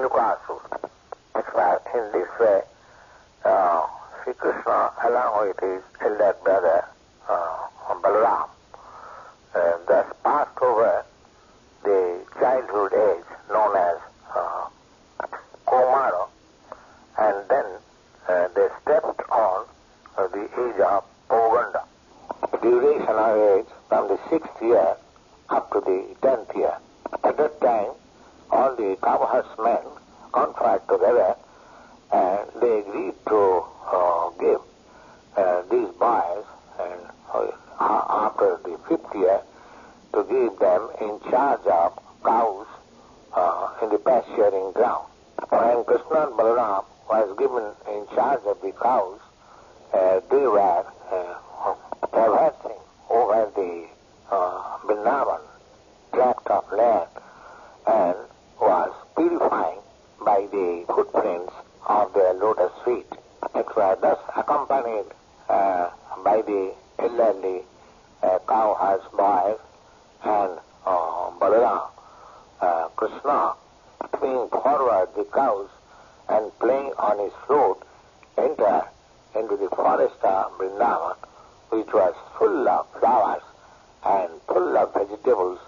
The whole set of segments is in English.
Dhenukāsura. In this way, Sri Krishna, along with his elder brother Balaram, thus passed over the childhood age known as Komara, and then they stepped on the age of Prabhupada. Duration of age from the 6th year up to the 10th year. At that time, all the cowherds men conferred together and they agreed to give these boys, and after the 5th year, to give them in charge of cows in the pasturing ground. When Krishna and Balaram was given in charge of the cows, they were traversing over the Vrindavan tract of land and was purifying by the footprints of their lotus feet. It was thus accompanied by the elderly cowherds boys and Balaram. Krishna, swinging forward the cows and playing on his flute, entered into the forest of Vrindavan, which was full of flowers and full of vegetables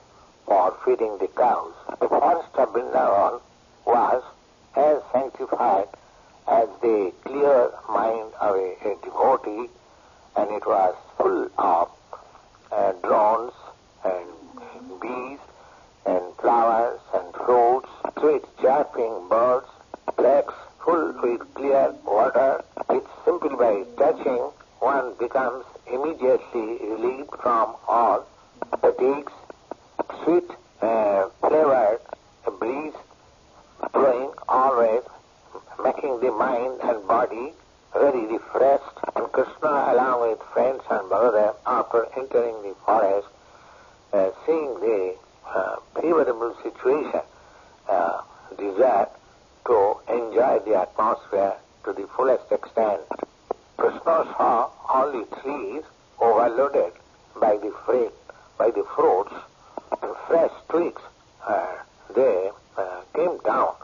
for feeding the cows. The forest of Vrindavan was as sanctified as the clear mind of a devotee, and it was full of drones and bees and flowers and fruits, sweet chirping birds, lakes full with clear water, which simply by touching one becomes immediately relieved from all fatigues, sweet flavored breeze blowing always, making the mind and body very refreshed. And Krishna, along with friends and Balaram, after entering the forest, seeing the favorable situation, desired to enjoy the atmosphere to the fullest extent. Krishna saw all the trees overloaded by the fruits and fresh twigs. They came down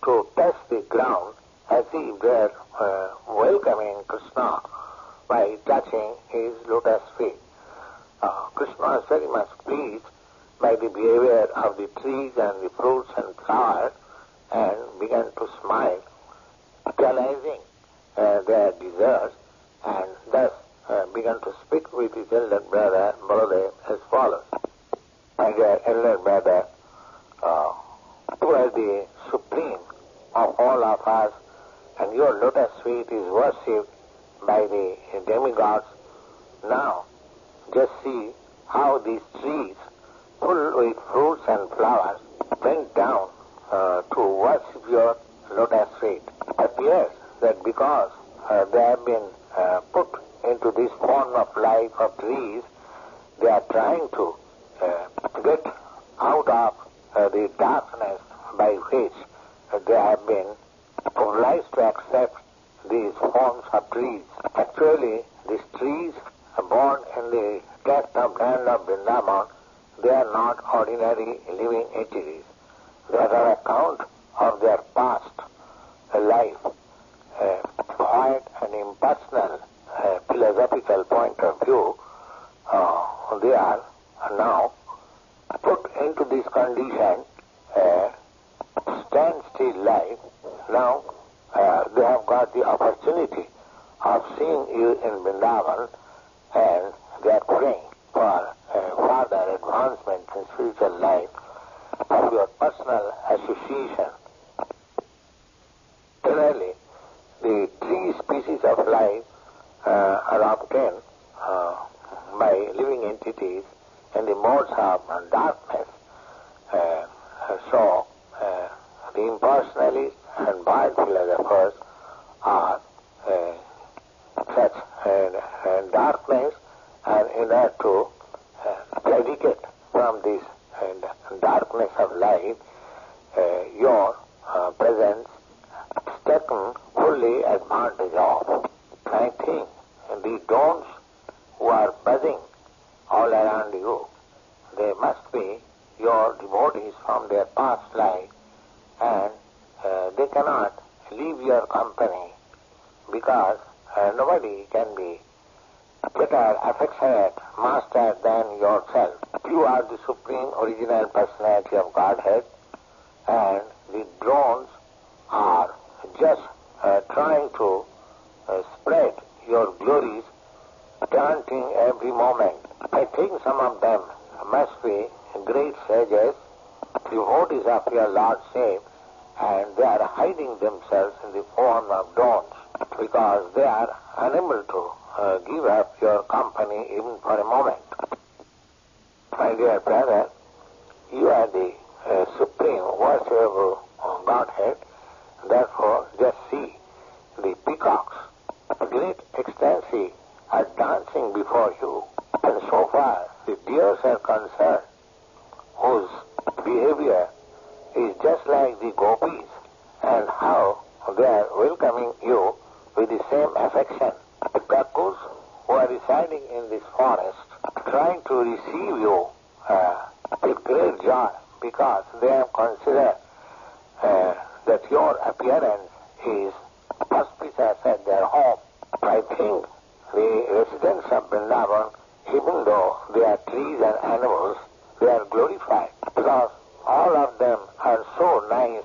to touch the ground as if they were welcoming Krishna by touching his lotus feet. Krishna was very much pleased by the behavior of the trees and the fruits and flowers and began to smile, realizing their desires, and thus began to speak with his elder brother Baladev as follows. My dear elder brother, you are the supreme of all of us, and your lotus feet is worshipped by the demigods. Now, just see how these trees, full with fruits and flowers, went down to worship your lotus feet. It appears that because they have been put into this form of life of trees, they are trying to get out of the darkness by which they have been obliged to accept these forms of trees. Actually, these trees born in the tract of land of Vrindavan, they are not ordinary living entities. They are on account of their past life, quite an impersonal philosophical point of view. They are now put into this condition, standstill life. Now they have got the opportunity of seeing you in Vrindavan, and they are praying for further advancement in spiritual life of your personal association. Similarly, the three species of life are obtained by living entities in the modes of darkness. So, the impersonalists and Bhakti philosophers are such darkness, and in order to predicate from this darkness of life, your presence is taken fully advantage of. I think the drones who are buzzing all around you, they must be your devotees from their past life, and cannot leave your company because nobody can be better affectionate master than yourself. You are the Supreme Original Personality of Godhead, and the drones are just trying to spread your glories, chanting every moment. I think some of them must be great sages, devotees of your Lordship, and they are hiding themselves in the form of drones because they are unable to give up your company even for a moment. My dear brother, you are the Supreme Worshipable Godhead. Therefore, just see the peacocks, great ecstasy, are dancing before you. And so far, the deers are concerned, whose behavior is just like the gopis, and how they are welcoming you with the same affection. The kakus who are residing in this forest, trying to receive you with great joy, because they have considered that your appearance is auspicious at their home. I think the residents of Vrindavan, even though they are trees and animals, they are glorified because all of them are so nice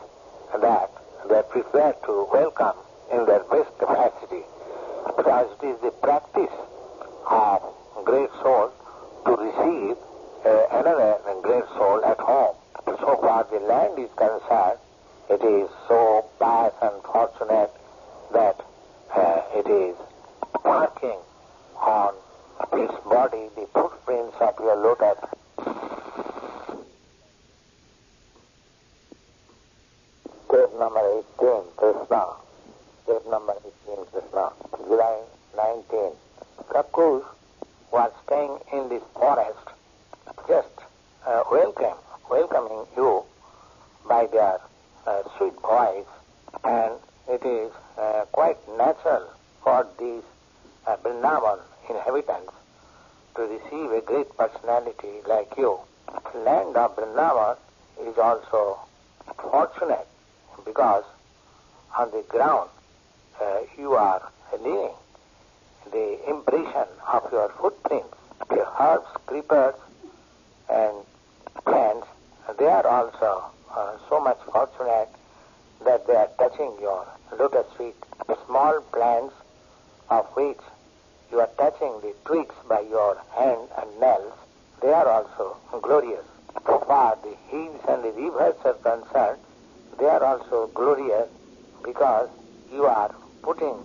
that they are prepared to welcome in their best capacity, because it is the practice of great soul to receive another great soul at home. So far the land is concerned, it is so pious and fortunate that it is marking on its body the footprints of your lotus. Step number 18, Krishna. Step number 18, Krishna. July 19. Kakus who are staying in this forest just welcoming you by their sweet voice, and it is quite natural for these Vrindavan inhabitants to receive a great personality like you. The land of Vrindavan is also fortunate because on the ground you are leaving the impression of your footprints. The herbs, creepers, and plants, they are also so much fortunate that they are touching your lotus feet. The small plants of which you are touching the twigs by your hand and nails, they are also glorious. So far the hills and the rivers are concerned, they are also glorious because you are putting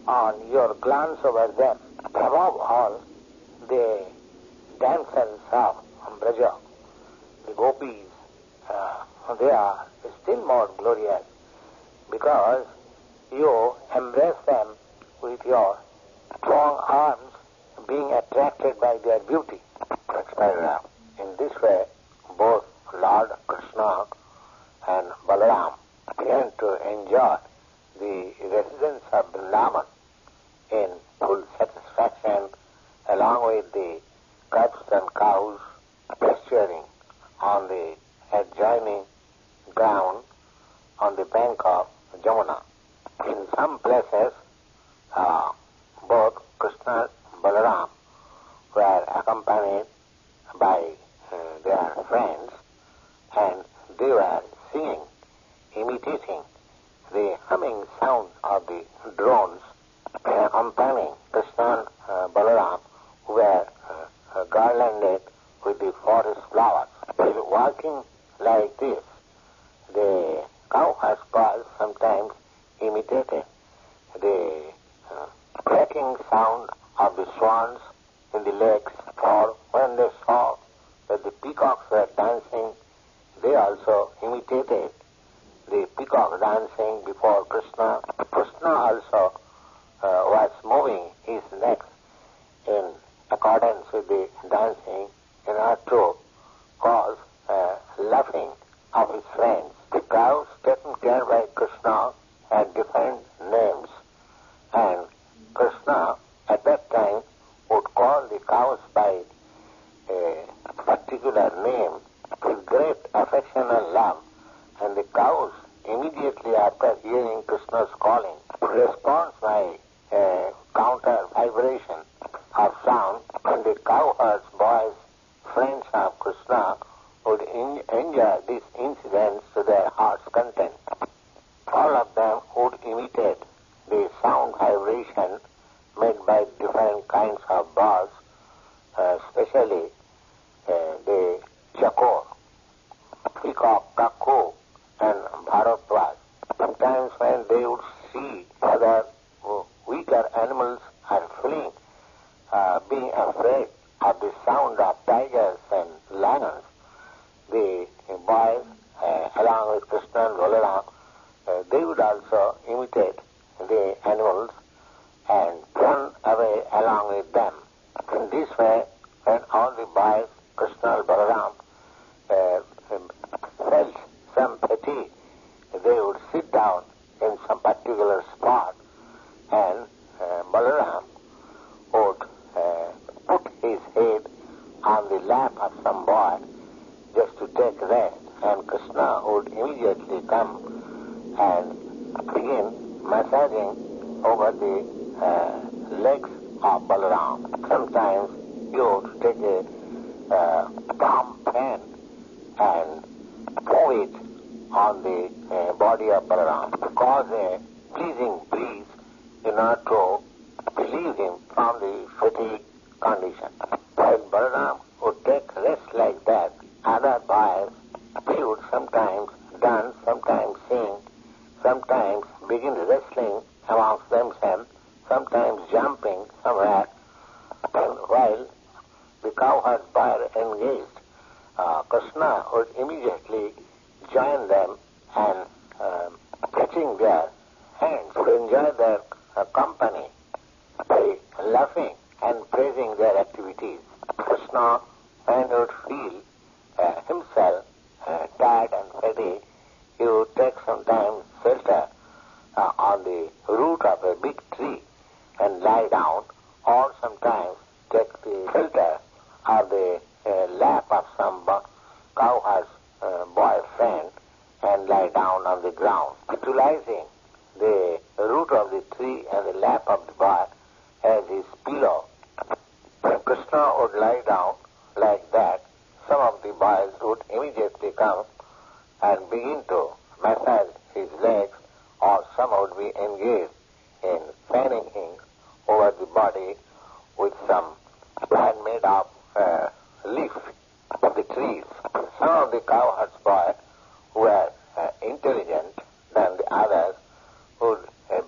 on your glance over them. Above all, the damsels of Braja, the gopis, they are still more glorious because you embrace them with your strong arms, being attracted by their beauty. In this way, both Lord Krishna and Balaram began to enjoy the residence of Vrindavan in full satisfaction, along with the cubs and cows pasturing on the adjoining ground on the bank of Jamuna. In some places, both Krishna and Balaram were accompanied by their friends, and they were singing, imitating the humming sound of the drones, accompanying Krishna and Balaram, who were garlanded with the forest flowers. While walking like this, the cow-huskers sometimes imitated the cracking sound of the swans in the lakes, or when they saw that the peacocks were dancing, they also imitated the peacock dancing before Krishna. Krishna also was moving his neck in accordance with the dancing in order to cause laughing of his friends. The cows taken care by Krishna had different names, and Krishna at that time would call the cows by a particular name with great affection and love, and the cows immediately after hearing Krishna's calling, responds by a counter vibration of sound, and the cowherds, boys, friends of Krishna would enjoy these incidents to their heart's content. All of them would imitate the sound vibration made by different kinds of birds, especially the chakor, peacock, cuckoo, and bharatwaj. Sometimes when they would see other weaker animals are fleeing, being afraid of the sound of tigers and lions, the boys, along with Krishna and Balaram, they would also imitate the animals and run away along with them. In this way, when all the boys, Krishna and Balaram, felt some fatigue, they would sit down in some particular spot, and Balaram would put his head on the lap of some boy just to take rest, and Krishna would immediately come and begin massaging over the legs of Balaram. Sometimes he would take a palm pen and pour it on the body of Balaram to cause a pleasing breeze in order to relieve him from the fatigue condition. While Balaram would take rest like that, other boys, they would sometimes dance, sometimes sing, sometimes begin wrestling amongst themselves, sometimes jumping somewhere, and while the cowherds were engaged, Krishna would immediately join them and catching their hands to enjoy their company by laughing and praising their activities. Krishna, when he would feel himself tired and fatigued, he would take sometimes shelter on the root of a big tree and lie down, or sometimes take the shelter of the lap of some cowherd's boyfriend and lie down on the ground, utilizing the root of the tree and the lap of the boy as his pillow. When Krishna would lie down like that, some of the boys would immediately come and begin to massage his legs, or some would be engaged in fanning him over the body with some hand made of leaf of the trees. Some of the cowherds boys who were intelligent than the others would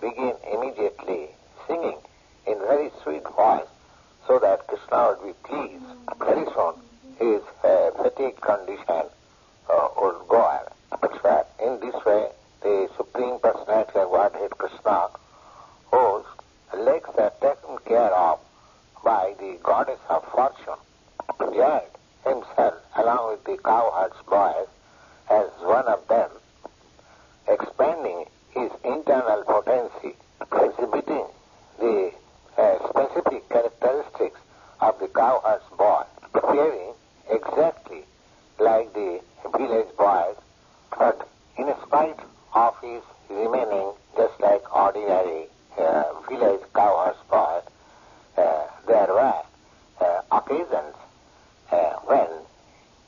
begin immediatly singing in very sweet voice so that Krishna would be pleased. Very soon his fatigue condition would go away. But in this way, the Supreme Personality of Godhead Krishna, whose legs are taken care of by the goddess of fortune, enjoyed himself along with the cowherds boys as one of them, expanding his internal potency, exhibiting the specific characteristics of the cowherd's boy, appearing exactly like the village boys, but in spite of his remaining just like ordinary village cowherd's boy, there were occasions when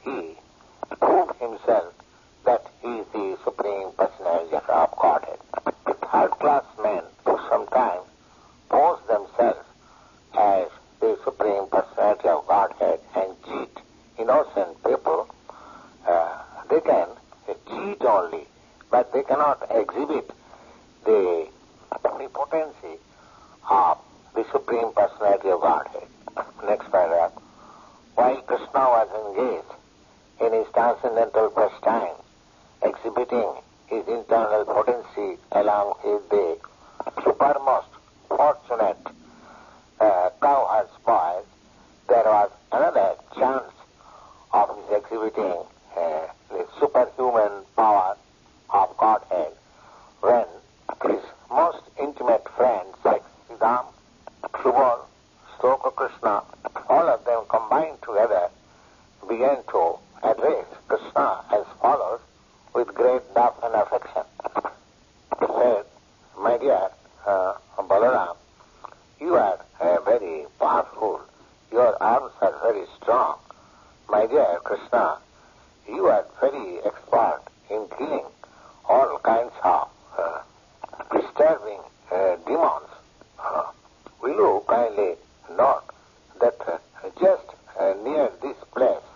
he proved himself that he is the Supreme Personality of Godhead. The third-class men who sometimes pose themselves as the Supreme Personality of Godhead and cheat innocent people, they can cheat only, but they cannot exhibit the potency of the Supreme Personality of Godhead. Next paragraph. While Krishna was engaged in his transcendental pastime, exhibiting his internal potency along with the supermost fortunate cowherd's boys, there was another chance of his exhibiting the superhuman power of Godhead when his most intimate friends like Siddham, Subal, Sloka Krishna, all of them combined together began to address Krishna as follows with great love and affection. dear Balaram, you are very powerful. Your arms are very strong. My dear Krishna, you are very expert in killing all kinds of disturbing demons. Will you kindly note that just near this place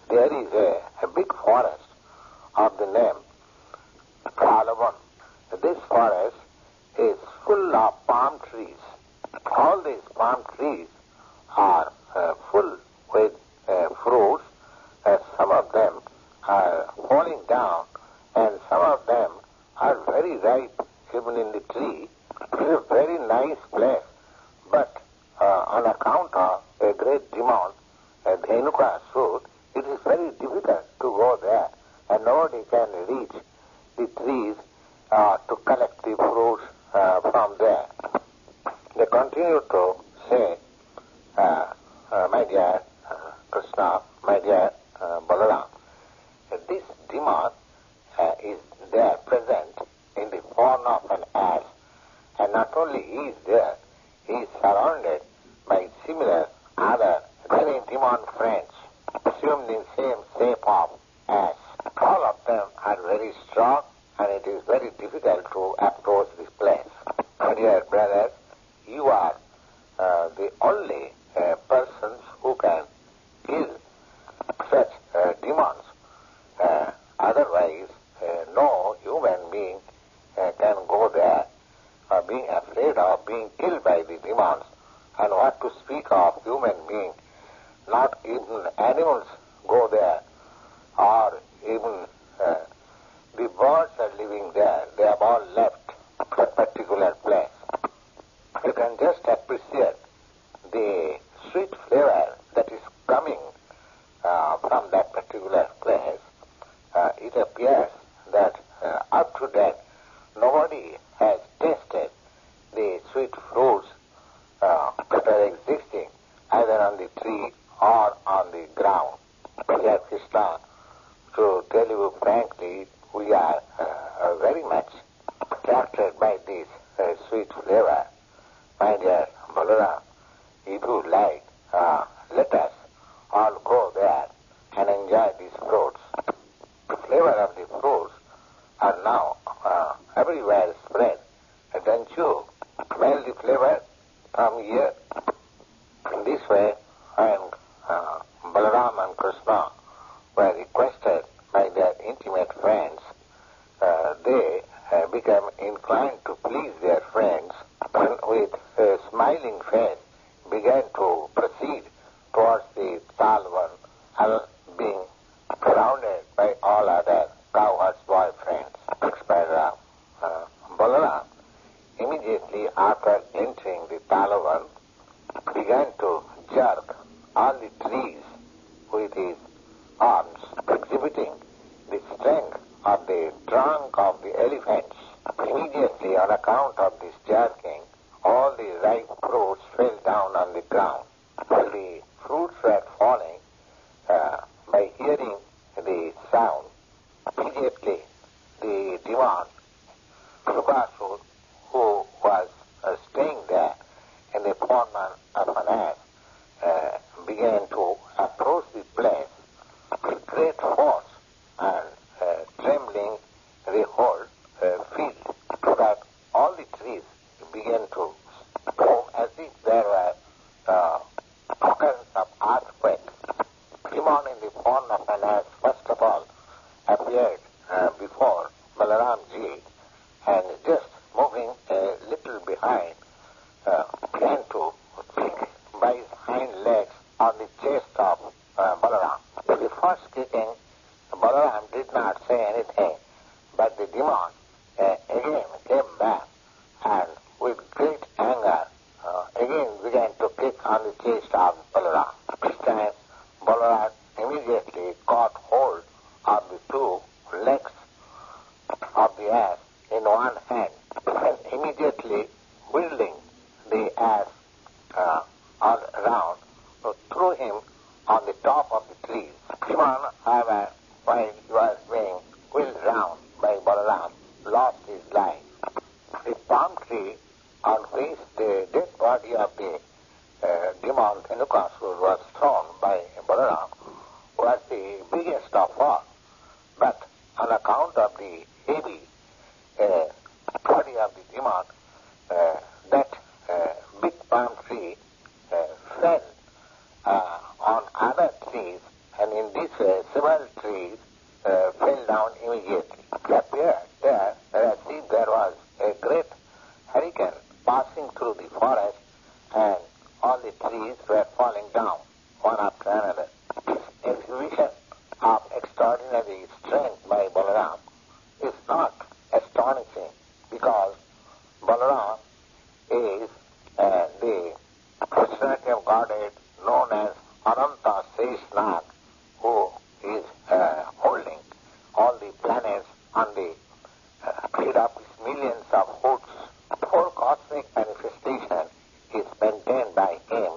there is a big forest of the name Palavan. This forest is full of palm trees. All these palm trees are full with fruits. Some of them are falling down and some of them are very ripe even in the tree. It is a very nice place, but on account of a great demon, Dhenukāsura, it is very difficult to go there, and nobody can reach the trees to collect the fruits from there. They continue to say, my dear Krishna, my dear Balaram, this demon is there present in the form of an ass, and not only he is there, he is surrounded by similar other very demon friends, assumed in same shape of ass. All of them are very strong, and it is very difficult to approach this place. My dear brothers, you are the only persons who can kill such demons. Otherwise, no human being can go there being afraid of being killed by the demons. And what to speak of human being? Not even animals go there, or even the birds are living there. They have all left a particular place. You can just appreciate the sweet flavor that is coming from that particular place. It appears that up to that nobody has tasted the sweet fruits that are existing either on the tree or on the ground. Hare Krishna, to tell you frankly, we are very much attracted by this sweet flavor. My dear Balaram, if you like, let us all go there and enjoy these fruits. The flavor of the fruits are now everywhere spread. Don't you smell the flavor from here? In this way, when Balaram and Krishna were requested by their intimate friends, they became inclined to please their friends, and with a smiling face began to proceed towards the Talvan, being surrounded by all other cowherds' boyfriends. By Balaram, immediately after entering the Talavan, began to jerk all the trees with his arms, exhibiting the strength of the trunk of the elephants. Immediately, on account of this jerking, all the ripe fruits fell down on the ground. While the fruits were falling, by hearing the sound, immediately the demon, Dhenukāsura, who was staying there in the form of an ass, began to approach the place with great force and trembling the whole field, so that all the trees began to move as if there were occurrence of earthquake. Demon in the form of an ass, first of all, appeared before Balaramji, and just moving a little behind, began to kick by his hind legs on the chest of Balaram. With the first kicking, Balaram did not say anything, but the demon again came back and with great anger again began to kick on the chest of Balaram. This time, Balaram immediately caught hold of the two legs of the ass in one hand, and immediately wielding the ass all around, threw him on the top of the trees. Demon, however, while he was being wheeled round by Balaram, lost his life. The palm the heavy body of the demon, that big palm tree fell on other trees, and in this way several trees fell down immediately. It appeared there as if there was a great hurricane passing through the forest, and all the trees were falling down, one after another. This exhibition of extraordinary strength by Balaram is not astonishing, because Balaram is the personality of Godhead known as Ananta Seshnag, who is holding all the planets on the head of his millions of hoods. The whole cosmic manifestation is maintained by him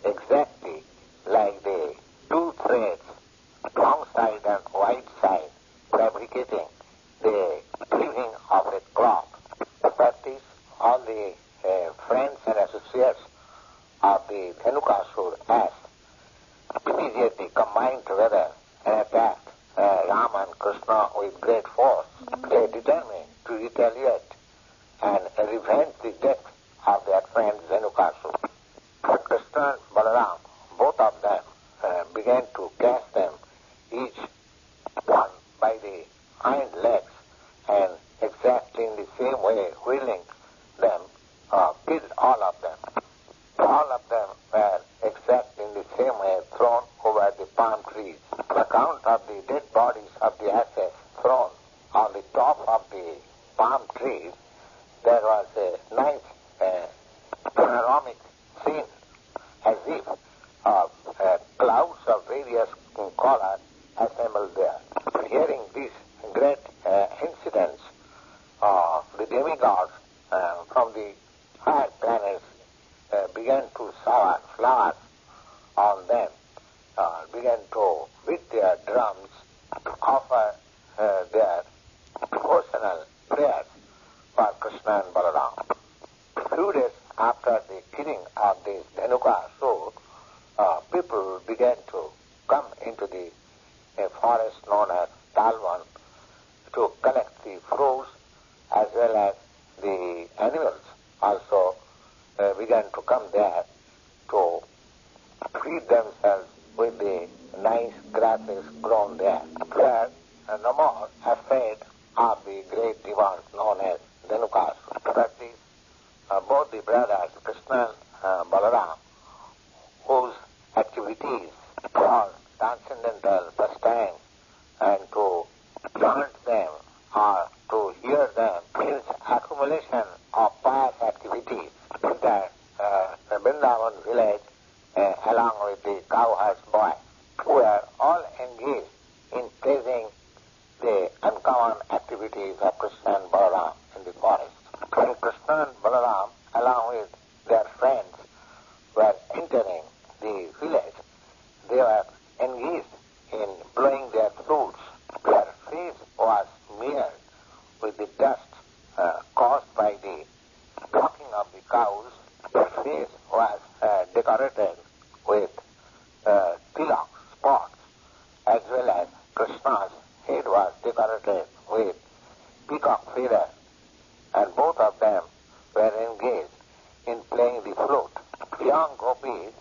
exactly like the two threads, long side and wide side, fabricating the weaving of a cloth. That is, all the friends and associates of the Dhenukāsura as immediately combined together and attacked Rama and Krishna with great force. They determined to retaliate and revenge the death of their friend Dhenukāsura. Krishna and Balaram, both of them, began to catch them, each one by the hind legs, and exactly in the same way wheeling them, killed all of them. All of them were exactly in the same way thrown over the palm trees. On account of the dead bodies of the asses thrown on the top of the palm trees, there was a nice panoramic scene, as if clouds of various colors assembled there. Hearing these great incidents, the demigods from the higher planets began to shower flowers on them, began to beat their drums, offer their devotional prayers for Krishna and Balaram. A few days after the killing of this Dhenukāsura, people began to come into the forest known as Talvan to collect the fruits, as well as the animals also began to come there to feed themselves with the nice grasses grown there. Where no more afraid of the great demons known as Dhenukāsura. That is, both the brothers, Krishna and Balaram, whose activities for transcendental pastime and to chant them or to hear them means accumulation of pious activities. That the Vrindavan village, along with the cowherd's boy, who were all engaged in praising the uncommon activities of Krishna and Balaram in the forest. When Krishna and Balaram, along with their friends, were entering the village, they were engaged in blowing their flutes. Their face was smeared with the dust caused by the milking of the cows. Their face was decorated with tilak spots, as well as Krishna's head was decorated with peacock feathers, and both of them were engaged in playing the flute. Young gopis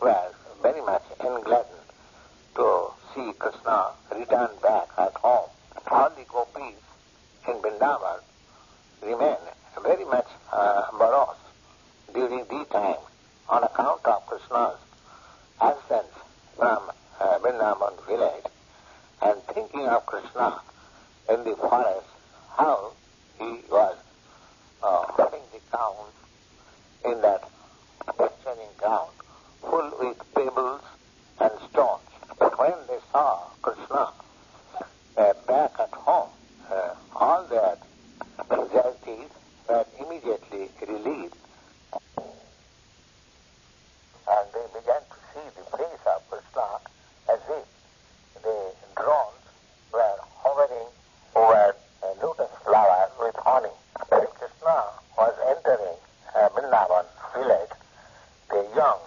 were very much engladdened to see Krishna return back at home. All the gopis in Vrindavan remained very much morose during the time on account of Krishna's absence from Vrindavan village, and thinking of Krishna in the forest, how he was holding the cows in that lecturing ground full with pebbles and stones. But when they saw Krishna back at home, all their anxieties were immediately relieved, and they began to see the face of Krishna as if the drones were hovering over a lotus flower with honey. When Krishna was entering Vrindavan village, the young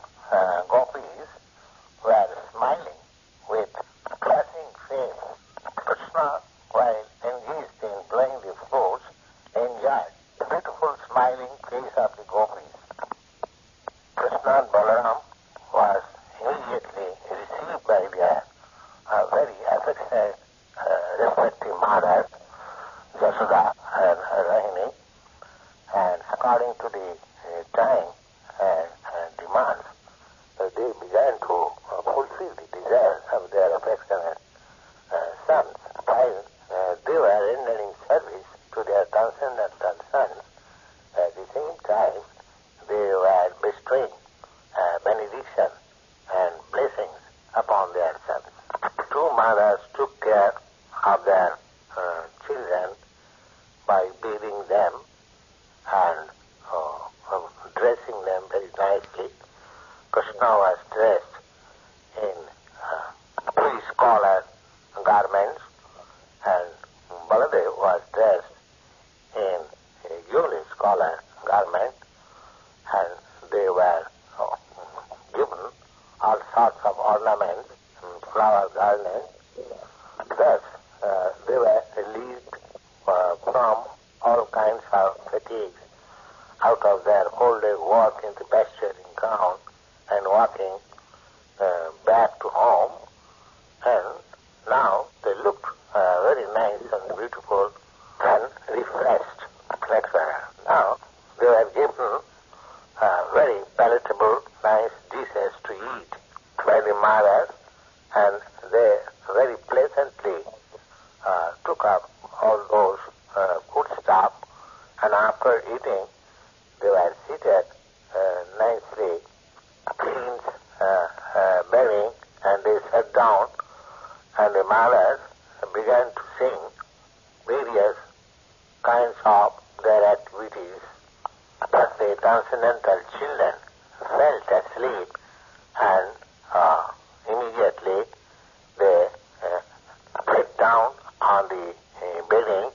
gopis were smiling with flashing face. Krishna was Yashoda and Rahini, and according to the time and demands, they began to fulfill the desires of their affectionate sons. While they were rendering service to their transcendental sons, at the same time they were bestowing benediction and blessings upon their sons. Two mothers took care of their children by bathing them and dressing them very nicely. Krishna was dressed in three-collar garments, and Baladev was dressed in a unicollar garment, and they were given all sorts of ornaments and flower garlands. Thus, they were relieved from all kinds of fatigues out of their whole day work in the pasturing ground and walking back to home, and now they looked very nice and beautiful and refreshed. Now they were given very palatable, nice dishes to eat by the mothers, and they very pleasantly took up all those good stuff, and after eating they were seated nicely, clean bearing, and they sat down, and the mothers began to sing various kinds of their activities. But the transcendental children felt asleep, and immediately they sat down on the bedding,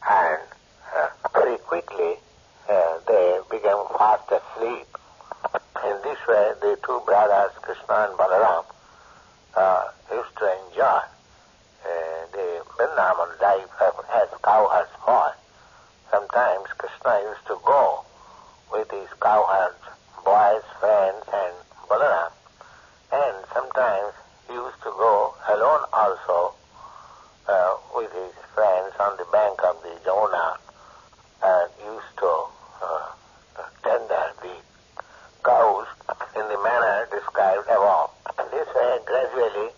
and very quickly they became fast asleep. In this way, the two brothers, Krishna and Balaram, used to enjoy the Vrindavan life as cowherds boy. Sometimes Krishna used to go with his cowherds boys, friends, and Balaram, and sometimes he used to go alone also with his friends on the bank of the Jamuna, and used to tender the cows in the manner described above. This way, gradually,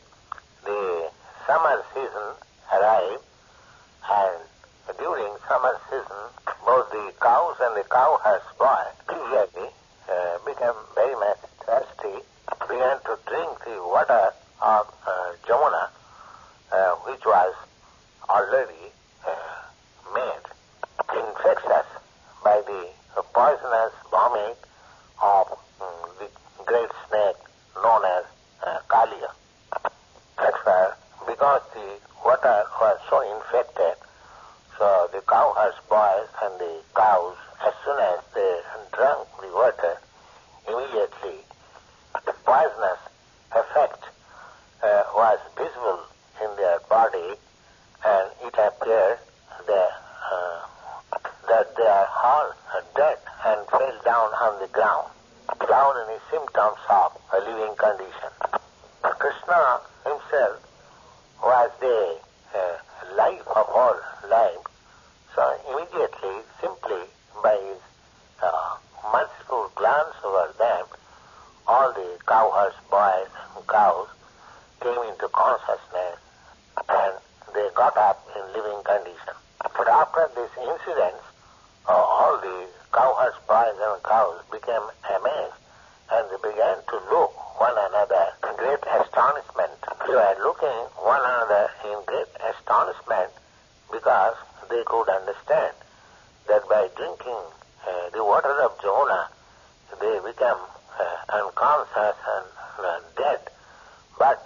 the summer season arrived, and during summer season, both the cows and the cowherds boy immediately became very much thirsty, began to drink the water of Jamuna, which was already made infectious by the poisonous vomit of the great snake known as Kalia. That's why, because the water was so infected, so the cowherds boys and the cows, as soon as they drank the water, immediately the poisonous effect was visible in their body, and it appeared that they are all dead and fell down on the ground without any symptoms of a living condition. Krishna himself was the life of all life, so immediately, simply by his merciful glance over them, all the cowherds boys and cows came into consciousness, and they got up in living condition. But after this incident, all the cowherds boys and cows became amazed, and they began to look one another in great astonishment. They were looking one another in great astonishment because they could understand that by drinking the water of Jamuna, they become unconscious and dead. But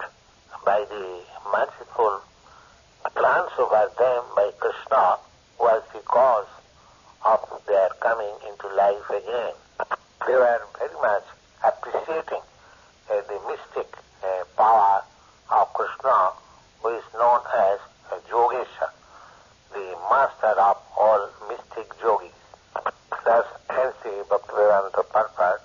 by the merciful glance over them by Krishna was the cause of their coming into life again. They were very much appreciating the mystic power of Krishna, who is known as Yogesha, the master of all mystic yogis. Thus, hence the Bhaktivedanta purport